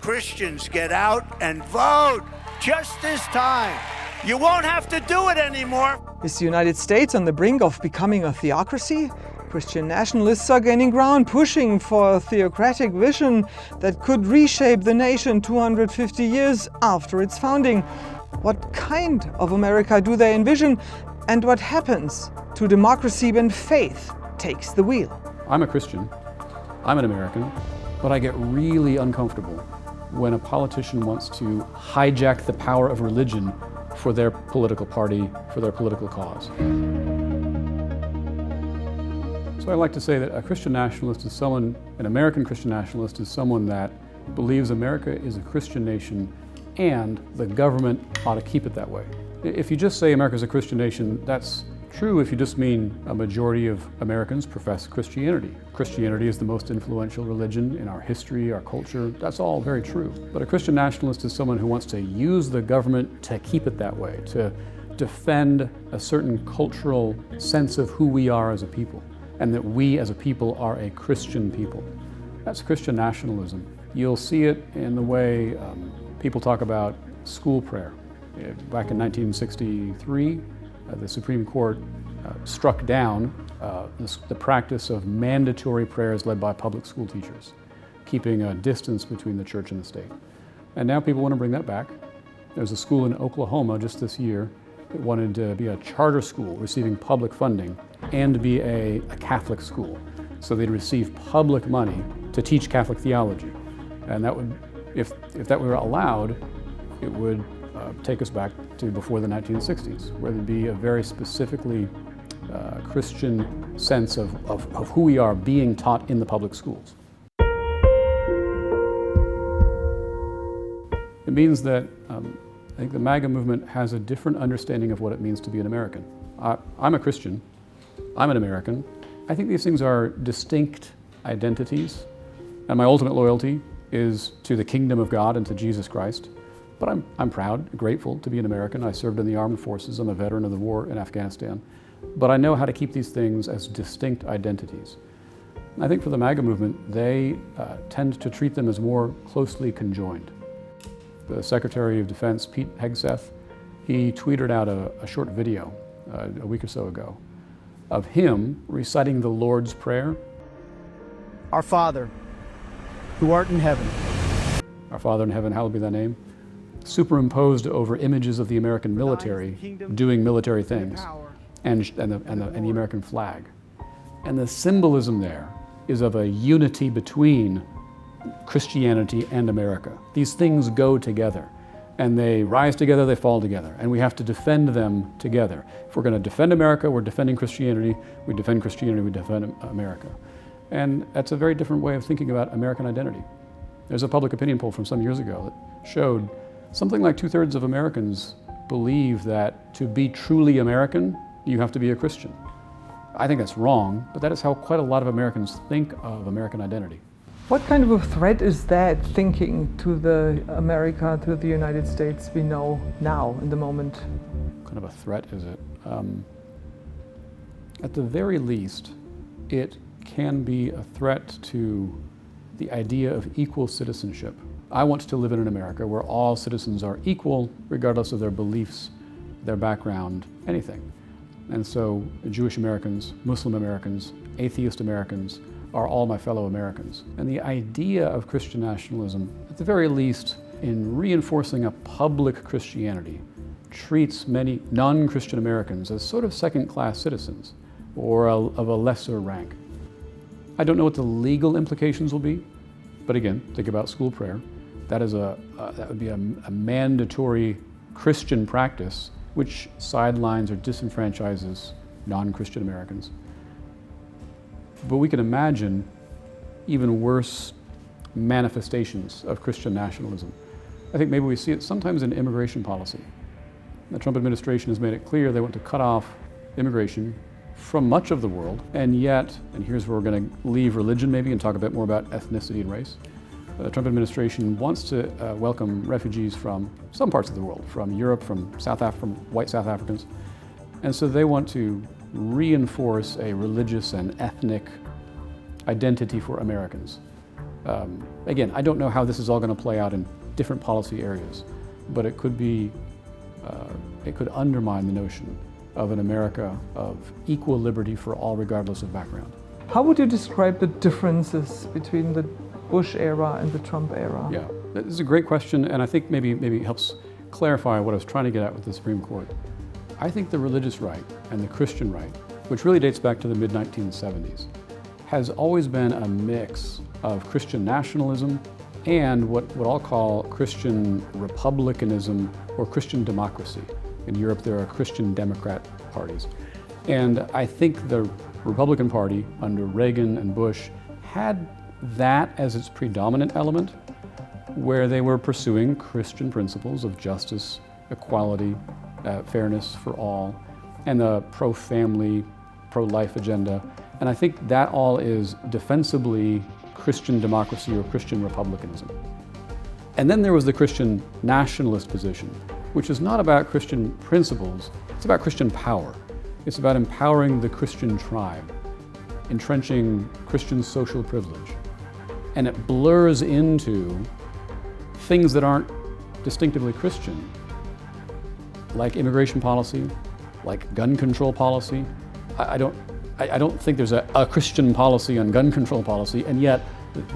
Christians get out and vote. Just this time. You won't have to do it anymore. Is the United States on the brink of becoming a theocracy? Christian nationalists are gaining ground, pushing for a theocratic vision that could reshape the nation 250 years after its founding. What kind of America do they envision? And what happens to democracy when faith takes the wheel? I'm a Christian, I'm an American, but I get really uncomfortable when a politician wants to hijack the power of religion for their political party, for their political cause. So I like to say that a Christian nationalist is someone, an American Christian nationalist is someone that believes America is a Christian nation and the government ought to keep it that way. If you just say America is a Christian nation, that's true if you just mean a majority of Americans profess Christianity. Christianity is the most influential religion in our history, our culture. That's all very true. But a Christian nationalist is someone who wants to use the government to keep it that way, to defend a certain cultural sense of who we are as a people, and that we as a people are a Christian people. That's Christian nationalism. You'll see it in the way people talk about school prayer. Back in 1963, the Supreme Court struck down the practice of mandatory prayers led by public school teachers, keeping a distance between the church and the state. And now people want to bring that back. There's a school in Oklahoma just this year that wanted to be a charter school receiving public funding and be a Catholic school. So they'd receive public money to teach Catholic theology. And that would, if that were allowed, it would take us back to before the 1960s, where there'd be a very specifically Christian sense of who we are being taught in the public schools. It means that I think the MAGA movement has a different understanding of what it means to be an American. I'm a Christian, I'm an American. I think these things are distinct identities, and my ultimate loyalty is to the kingdom of God and to Jesus Christ. But I'm proud, grateful to be an American. I served in the armed forces. I'm a veteran of the war in Afghanistan. But I know how to keep these things as distinct identities. I think for the MAGA movement, they tend to treat them as more closely conjoined. The Secretary of Defense, Pete Hegseth, he tweeted out a short video a week or so ago of him reciting the Lord's Prayer. Our Father, who art in heaven. Our Father in heaven, hallowed be thy name. Superimposed over images of the American military doing military things and the American flag. And the symbolism there is of a unity between Christianity and America. These things go together, and they rise together, they fall together, and we have to defend them together. If we're going to defend America, we're defending Christianity. We defend Christianity, we defend America. And that's a very different way of thinking about American identity. There's a public opinion poll from some years ago that showed something like 2/3 of Americans believe that to be truly American, you have to be a Christian. I think that's wrong, but that is how quite a lot of Americans think of American identity. What kind of a threat is that thinking to the America, to the United States we know now in the moment? What kind of a threat is it? At the very least, it can be a threat to the idea of equal citizenship. I want to live in an America where all citizens are equal, regardless of their beliefs, their background, anything. And so Jewish Americans, Muslim Americans, atheist Americans are all my fellow Americans. And the idea of Christian nationalism, at the very least, in reinforcing a public Christianity, treats many non-Christian Americans as sort of second-class citizens or of a lesser rank. I don't know what the legal implications will be, but again, think about school prayer. That would be a mandatory Christian practice which sidelines or disenfranchises non-Christian Americans. But we can imagine even worse manifestations of Christian nationalism. I think maybe we see it sometimes in immigration policy. The Trump administration has made it clear they want to cut off immigration from much of the world, and yet, and here's where we're going to leave religion maybe and talk a bit more about ethnicity and race. The Trump administration wants to welcome refugees from some parts of the world, from Europe, from white South Africans. And so they want to reinforce a religious and ethnic identity for Americans. Again, I don't know how this is all going to play out in different policy areas, but it could be, it could undermine the notion of an America of equal liberty for all regardless of background. How would you describe the differences between the Bush era and the Trump era? Yeah, this is a great question, and I think maybe it helps clarify what I was trying to get at with the Supreme Court. I think the religious right and the Christian right, which really dates back to the mid-1970s, has always been a mix of Christian nationalism and what I'll call Christian republicanism or Christian democracy. In Europe, there are Christian Democrat parties. And I think the Republican Party under Reagan and Bush had that as its predominant element, where they were pursuing Christian principles of justice, equality, fairness for all, and the pro-family, pro-life agenda. And I think that all is defensibly Christian democracy or Christian republicanism. And then there was the Christian nationalist position, which is not about Christian principles, it's about Christian power. It's about empowering the Christian tribe, entrenching Christian social privilege. And it blurs into things that aren't distinctively Christian, like immigration policy, like gun control policy. I don't think there's a Christian policy on gun control policy, and yet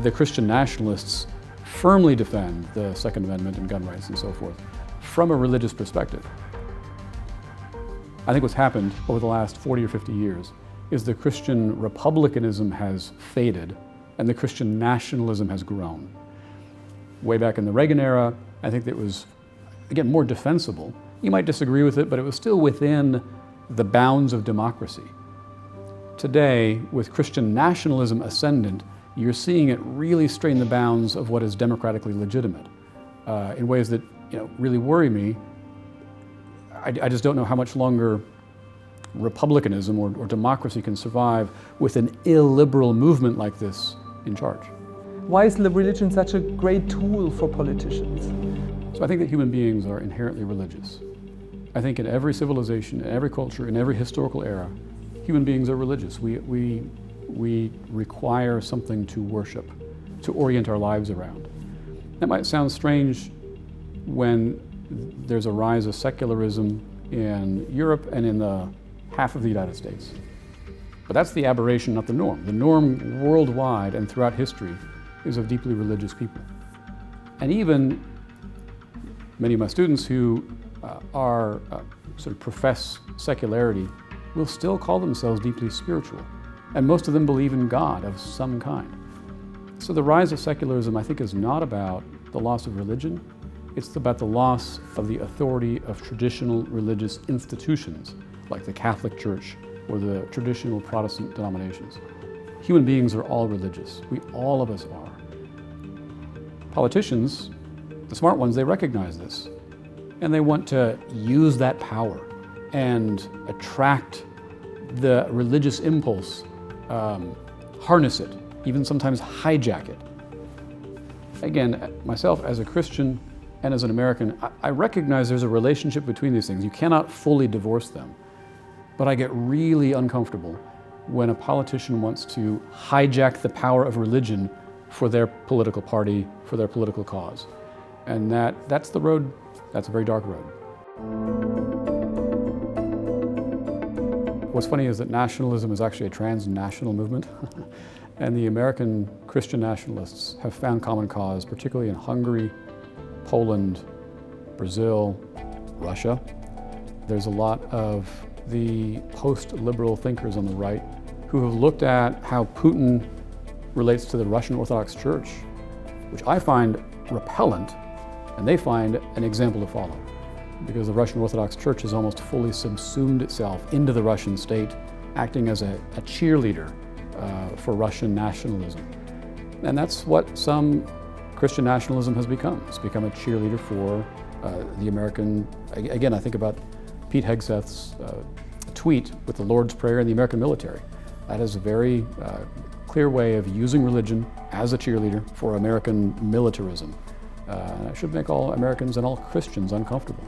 the Christian nationalists firmly defend the Second Amendment and gun rights and so forth from a religious perspective. I think what's happened over the last 40 or 50 years is the Christian republicanism has faded and the Christian nationalism has grown. Way back in the Reagan era, I think that it was, again, more defensible. You might disagree with it, but it was still within the bounds of democracy. Today, with Christian nationalism ascendant, you're seeing it really strain the bounds of what is democratically legitimate in ways that really worry me. I just don't know how much longer republicanism or democracy can survive with an illiberal movement like this in charge. Why is religion such a great tool for politicians? So I think that human beings are inherently religious. I think in every civilization, in every culture, in every historical era, human beings are religious. We require something to worship, to orient our lives around. That might sound strange when there's a rise of secularism in Europe and in the half of the United States. But that's the aberration, not the norm. The norm worldwide and throughout history is of deeply religious people. And even many of my students who sort of profess secularity will still call themselves deeply spiritual. And most of them believe in God of some kind. So the rise of secularism, I think, is not about the loss of religion. It's about the loss of the authority of traditional religious institutions, like the Catholic Church or the traditional Protestant denominations. Human beings are all religious. All of us are. Politicians, the smart ones, they recognize this. And they want to use that power and attract the religious impulse, harness it, even sometimes hijack it. Again, myself as a Christian and as an American, I recognize there's a relationship between these things. You cannot fully divorce them. But I get really uncomfortable when a politician wants to hijack the power of religion for their political party, for their political cause. And that's the road, that's a very dark road. What's funny is that nationalism is actually a transnational movement. And the American Christian nationalists have found common cause, particularly in Hungary, Poland, Brazil, Russia. There's a lot of the post-liberal thinkers on the right who have looked at how Putin relates to the Russian Orthodox Church, which I find repellent, and they find an example to follow, because the Russian Orthodox Church has almost fully subsumed itself into the Russian state, acting as a cheerleader for Russian nationalism. And that's what some Christian nationalism has become. It's become a cheerleader for the American, again, I think about Pete Hegseth's tweet with the Lord's Prayer in the American military. That is a very clear way of using religion as a cheerleader for American militarism. And it should make all Americans and all Christians uncomfortable.